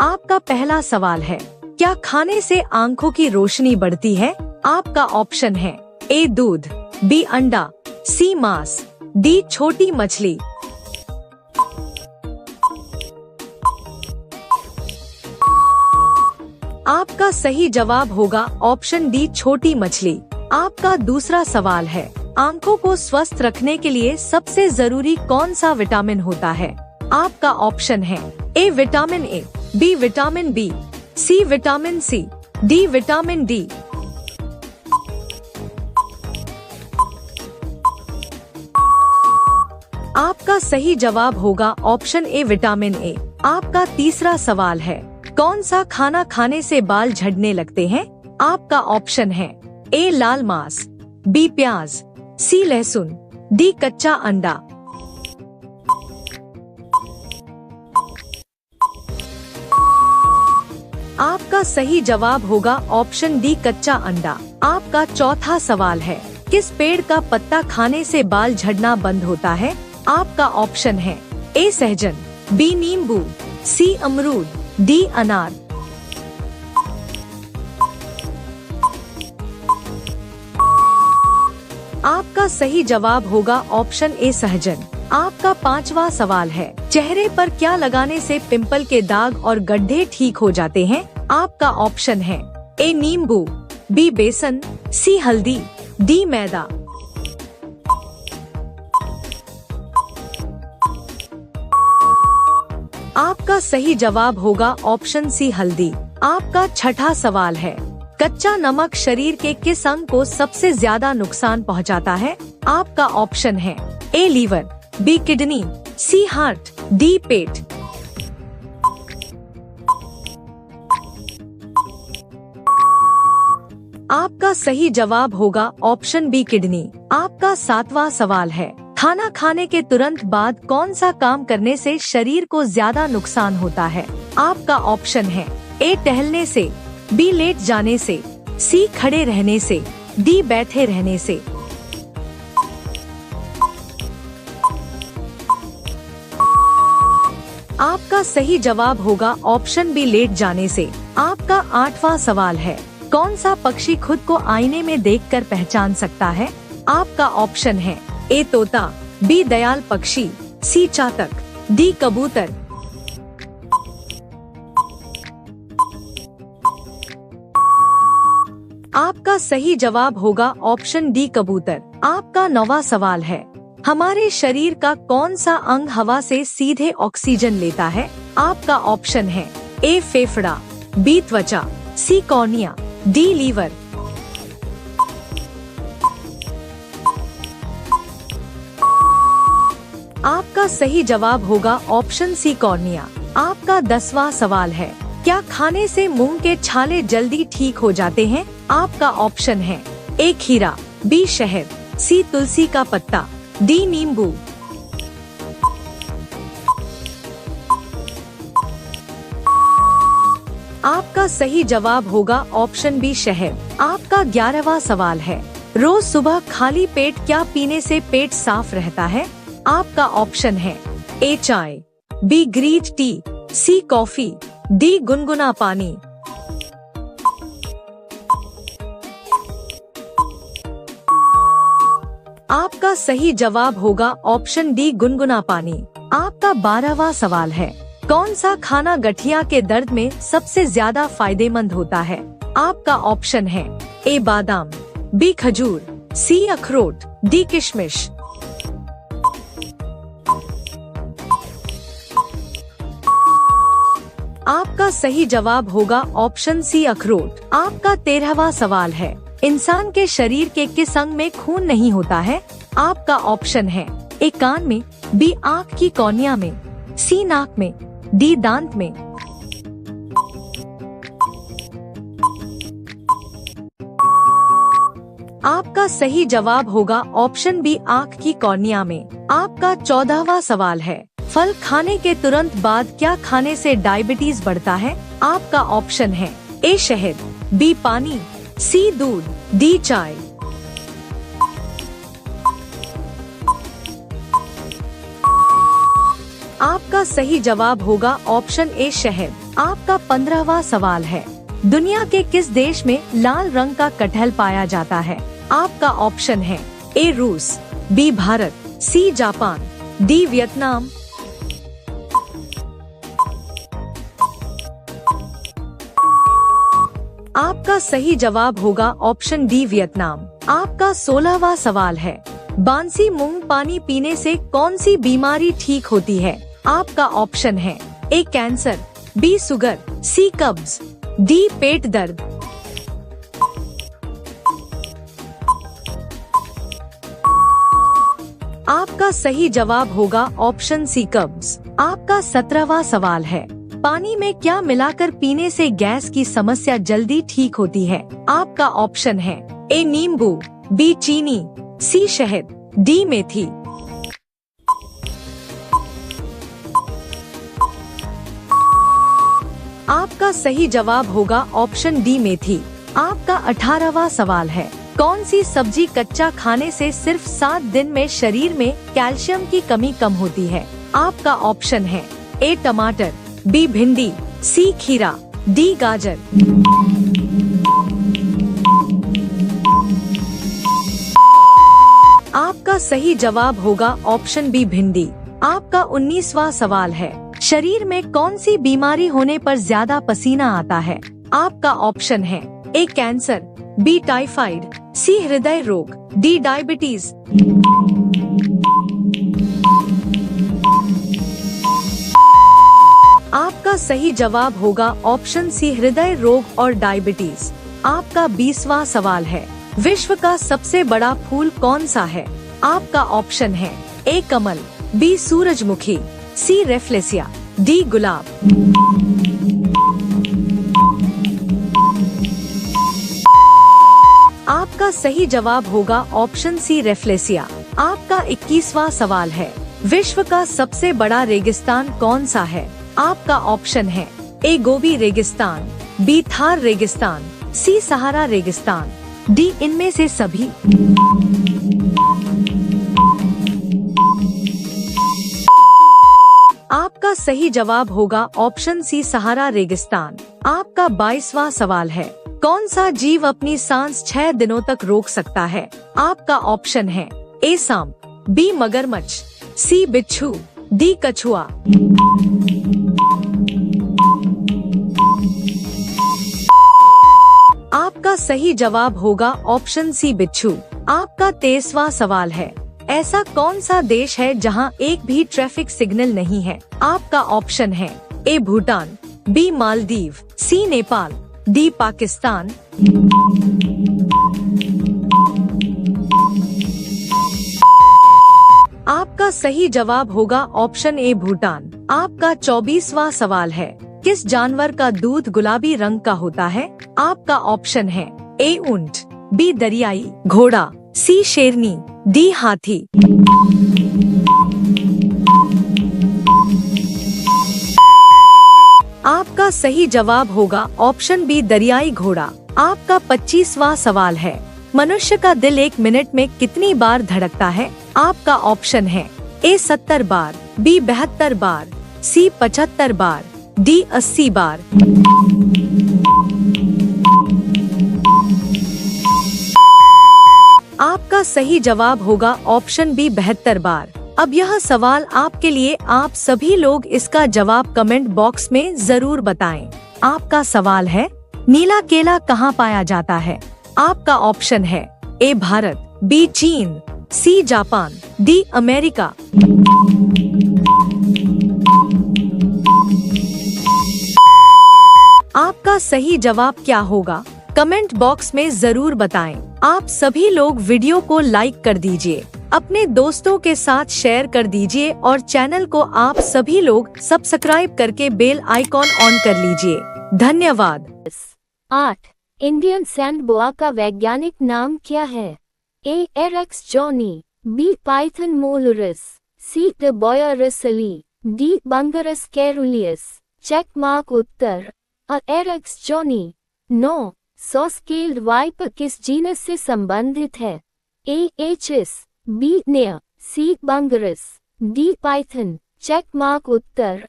आपका पहला सवाल है, क्या खाने से आंखों की रोशनी बढ़ती है? आपका ऑप्शन है ए दूध, बी अंडा, सी मांस, डी छोटी मछली। आपका सही जवाब होगा ऑप्शन डी छोटी मछली। आपका दूसरा सवाल है, आंखों को स्वस्थ रखने के लिए सबसे जरूरी कौन सा विटामिन होता है? आपका ऑप्शन है A vitamin A, B vitamin B, C vitamin C, D vitamin D. आपका सही जवाब होगा ऑप्शन ए विटामिन ए। आपका तीसरा सवाल है, कौन सा खाना खाने से बाल झड़ने लगते हैं? आपका ऑप्शन है ए लाल मांस, बी प्याज, सी लहसुन, डी कच्चा अंडा। आपका सही जवाब होगा ऑप्शन डी कच्चा अंडा। आपका चौथा सवाल है, किस पेड़ का पत्ता खाने से बाल झड़ना बंद होता है? आपका ऑप्शन है ए सहजन, बी नींबू, सी अमरूद, डी अनार। आपका सही जवाब होगा ऑप्शन ए सहजन। आपका पांचवा सवाल है, चेहरे पर क्या लगाने से पिंपल के दाग और गड्ढे ठीक हो जाते हैं? आपका ऑप्शन है ए नींबू, बी बेसन, सी हल्दी, डी मैदा। आपका सही जवाब होगा ऑप्शन सी हल्दी। आपका छठा सवाल है, कच्चा नमक शरीर के किस अंग को सबसे ज्यादा नुकसान पहुंचाता है? आपका ऑप्शन है ए लीवर, बी किडनी, सी हार्ट, डी पेट। आपका सही जवाब होगा ऑप्शन बी किडनी। आपका सातवां सवाल है, खाना खाने के तुरंत बाद कौन सा काम करने से शरीर को ज्यादा नुकसान होता है? आपका ऑप्शन है ए टहलने से, बी लेट जाने से, सी खड़े रहने से, डी बैठे रहने से। आपका सही जवाब होगा ऑप्शन बी लेट जाने से। आपका आठवां सवाल है, कौन सा पक्षी खुद को आईने में देखकर पहचान सकता है? आपका ऑप्शन है ए तोता, बी दयाल पक्षी, सी चातक, डी कबूतर। आपका सही जवाब होगा ऑप्शन डी कबूतर। आपका नौवां सवाल है, हमारे शरीर का कौन सा अंग हवा से सीधे ऑक्सीजन लेता है? आपका ऑप्शन है ए फेफड़ा, बी त्वचा, सी कॉर्निया, डी लीवर। आपका सही जवाब होगा ऑप्शन सी कॉर्निया। आपका 10वां सवाल है, क्या खाने से मुंह के छाले जल्दी ठीक हो जाते हैं? आपका ऑप्शन है ए खीरा, बी शहद, सी तुलसी का पत्ता, डी नींबू। आपका सही जवाब होगा ऑप्शन बी शहद। आपका 11वां सवाल है, रोज सुबह खाली पेट क्या पीने से पेट साफ रहता है? आपका ऑप्शन है ए चाय, be green tea, C coffee, D गुनगुना पानी। आपका सही जवाब होगा ऑप्शन डी गुनगुना पानी। आपका 12वां सवाल है, कौन सा खाना गठिया के दर्द में सबसे ज्यादा फायदेमंद होता है? आपका ऑप्शन है ए बादाम, बी खजूर, सी अखरोट, डी किशमिश। आपका सही जवाब होगा ऑप्शन सी अखरोट। आपका 13वां सवाल है, इंसान के शरीर के किस अंग में खून नहीं होता है? आपका ऑप्शन है ए कान में, बी आँख की कॉर्निया में, सी नाक में, डी दांत में। आपका सही जवाब होगा ऑप्शन बी आँख की कॉर्निया में। आपका 14वां सवाल है, फल खाने के तुरंत बाद क्या खाने से डायबिटीज बढ़ता है? आपका ऑप्शन है ए शहद, बी पानी, सी दूध, डी चाय। आपका सही जवाब होगा ऑप्शन ए शहद। आपका 15वां सवाल है, दुनिया के किस देश में लाल रंग का कटहल पाया जाता है? आपका ऑप्शन है ए रूस, B Bharat, C Japan, D Vietnam. आपका सही जवाब होगा ऑप्शन डी वियतनाम। आपका 16वां सवाल है, बांसी मूंग पानी पीने से कौन सी बीमारी ठीक होती है? आपका ऑप्शन है ए कैंसर, बी शुगर, सी कब्ज, डी पेट दर्द। आपका सही जवाब होगा ऑप्शन सी कब्ज। आपका 17वां सवाल है, पानी में क्या मिलाकर पीने से गैस की समस्या जल्दी ठीक होती है? आपका ऑप्शन है ए नींबू, बी चीनी, सी शहद, डी मेथी। आपका सही जवाब होगा ऑप्शन डी मेथी। आपका 18वां सवाल है, कौन सी सब्जी कच्चा खाने से सिर्फ 7 दिन में शरीर में कैल्शियम की कमी कम होती है? आपका ऑप्शन है ए टमाटर, बी भिंडी, सी खीरा, डी गाजर। आपका सही जवाब होगा ऑप्शन बी भिंडी। आपका 19वां सवाल है, शरीर में कौन सी बीमारी होने पर ज्यादा पसीना आता है? आपका ऑप्शन है ए कैंसर, बी टाइफाइड, सी हृदय रोग, डी डायबिटीज। आपका सही जवाब होगा ऑप्शन सी हृदय रोग और डायबिटीज। आपका 20वां सवाल है, विश्व का सबसे बड़ा फूल कौन सा है? आपका ऑप्शन है ए कमल, बी सूरजमुखी, सी रेफ्लेसिया, डी गुलाब। आपका सही जवाब होगा ऑप्शन सी रेफ्लेसिया। आपका 21वां सवाल है, विश्व का सबसे बड़ा रेगिस्तान कौन सा है? आपका ऑप्शन है ए गोबी रेगिस्तान, बी थार रेगिस्तान, सी सहारा रेगिस्तान, डी इनमें से सभी। आपका सही जवाब होगा ऑप्शन सी सहारा रेगिस्तान। आपका 22वां सवाल है, कौन सा जीव अपनी सांस 6 दिनों तक रोक सकता है? आपका ऑप्शन है ए सांप, बी मगरमच्छ, सी बिच्छू, डी कछुआ। आपका सही जवाब होगा ऑप्शन सी बिच्छू। आपका 23वां सवाल है, ऐसा कौन सा देश है जहां एक भी ट्रैफिक सिग्नल नहीं है? आपका ऑप्शन है ए भूटान, बी मालदीव, सी नेपाल, डी पाकिस्तान। आपका सही जवाब होगा ऑप्शन ए भूटान। आपका 24वां सवाल है, किस जानवर का दूध गुलाबी रंग का होता है? आपका ऑप्शन है ए ऊंट, बी दरियाई घोड़ा, सी शेरनी, डी हाथी। आपका सही जवाब होगा ऑप्शन बी दरियाई घोड़ा। आपका 25वां सवाल है, मनुष्य का दिल 1 मिनट में कितनी बार धड़कता है? आपका ऑप्शन है ए 70 बार, बी 72 बार, सी 75 बार, डी 80 बार। आपका सही जवाब होगा ऑप्शन बी 72 बार। अब यह सवाल आपके लिए, आप सभी लोग इसका जवाब कमेंट बॉक्स में जरूर बताएं। आपका सवाल है, नीला केला कहाँ पाया जाता है? आपका ऑप्शन है ए भारत, बी चीन, सी जापान, डी अमेरिका। आपका सही जवाब क्या होगा? कमेंट बॉक्स में जरूर बताएं। आप सभी लोग वीडियो को लाइक कर दीजिए, अपने दोस्तों के साथ शेयर कर दीजिए और चैनल को आप सभी लोग सब्सक्राइब करके बेल आइकॉन ऑन कर लीजिए। धन्यवाद। 8. इंडियन सैंड बोआ का वैज्ञानिक नाम क्या है? A Eryx johnii, B Python molurus, C द बॉयरसली, D Bungarus caeruleus. Check mark उत्तर। Eryx johnii. 9. सॉस्केल्ड वाइपर किस जीनस से संबंधित है? ए एचेस, बी नेयर, C Bungarus, D Python. Check mark उत्तर।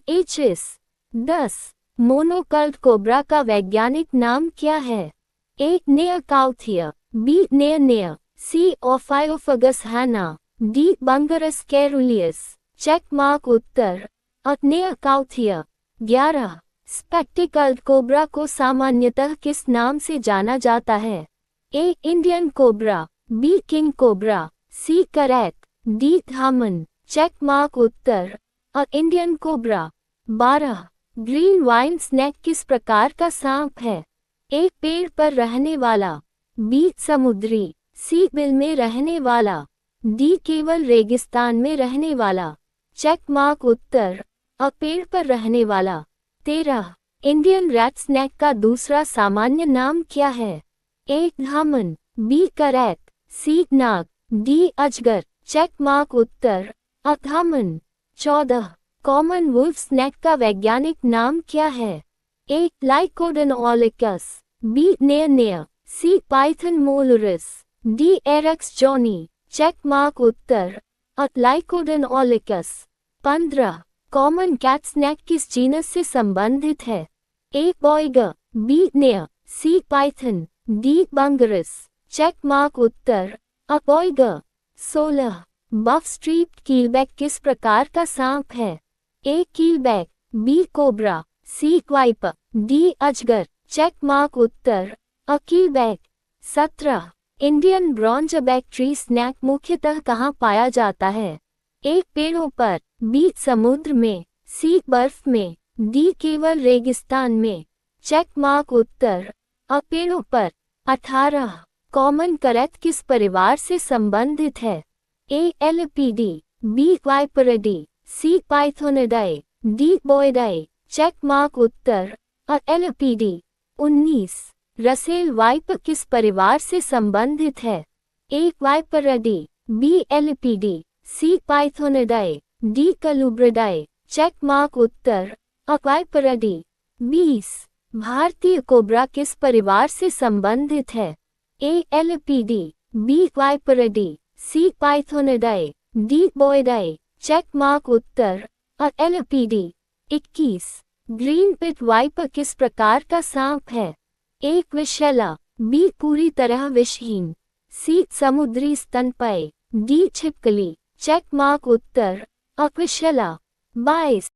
एचेस। 10. मोनोकल्ट कोबरा का वैज्ञानिक नाम क्या है? ए. नेयकाउथिया, बी. नेयनेय, C. Ophiophagus hannah, D. Bungarus caeruleus. Check mark उत्तर। नेयकाउथिया। 11. स्पेक्टिकल्ड कोबरा को सामान्यतः किस नाम से जाना जाता है? A. Indian cobra, B. King cobra, C. करैत, डी. धामन। चेक मार्क उत्तर। Indian cobra. 12. Green vine snake किस प्रकार का सांप है? ए. पेड़ पर रहने वाला, बी. समुद्री, सी. बिल में रहने वाला, डी. केवल रेगिस्तान में रहने वाला। चेक मार्क उत्तर। पेड़ पर रहने वाला। 13. इंडियन रैट स्नेक का दूसरा सामान्य नाम क्या है? ए. धामन, बी. करैत, सी. नाग, डी. अजगर। चेक मार्क उत्तर। धामन। 14. कॉमन वुल्फ स्नेक का वैज्ञानिक नाम क्या है? ए. Lycodon aulicus, B. नेयनेय, C. Python molurus, D. Eryx johnii. Check mark उत्तर। लाइकोडेनोलिकस। 15. कॉमन कैट स्नेक किस जीनस से संबंधित है? ए. Boiga, B. नेय, C. Python, D. Bungarus. Check mark उत्तर। बॉयगर। 16. बफ स्ट्रीप्ड कीलबैक किस प्रकार का सांप है? ए. Keelback, B. Cobra, C. Viper, D. अजगर। चेक मार्क उत्तर। Keelback. 17. Indian bronzeback tree snake मुख्यतः कहाँ पाया जाता है? ए. पेड़ों पर, बी. समुद्र में, सी. बर्फ में, डी. केवल रेगिस्तान में। चेक मार्क उत्तर। पेड़ों पर। 18. कॉमन करैत किस परिवार से संबंधित है? ए. एलिपीडी, बी. वाइपरिडी, सी. पाइथोनिडाई, डी. बोइडाई। चेक मार्क उत्तर। एलिपीडी। 19. रसेल वाइप किस परिवार से संबंधित है? ए. वाइपरिडी, बी. एलिपीडी, सी. पाइथोनिडाई, डी. कलुब्रिडाई। चेक मार्क उत्तर। वाइपरिडी। 20. भारतीय कोबरा किस परिवार से संबंधित है? ए. एलिपीडी, बी. वाइपरिडी, सी. पाइथोनिडाई, डी. बोइडाई। चेक मार्क उत्तर। एलिपीडी। 21. ग्रीन पिट वाइपर किस प्रकार का सांप है? ए. विषैला, बी. पूरी तरह विषहीन, सी. समुद्री स्तनपायी, डी. छिपकली। चेक मार्क उत्तर। विषैला। 22.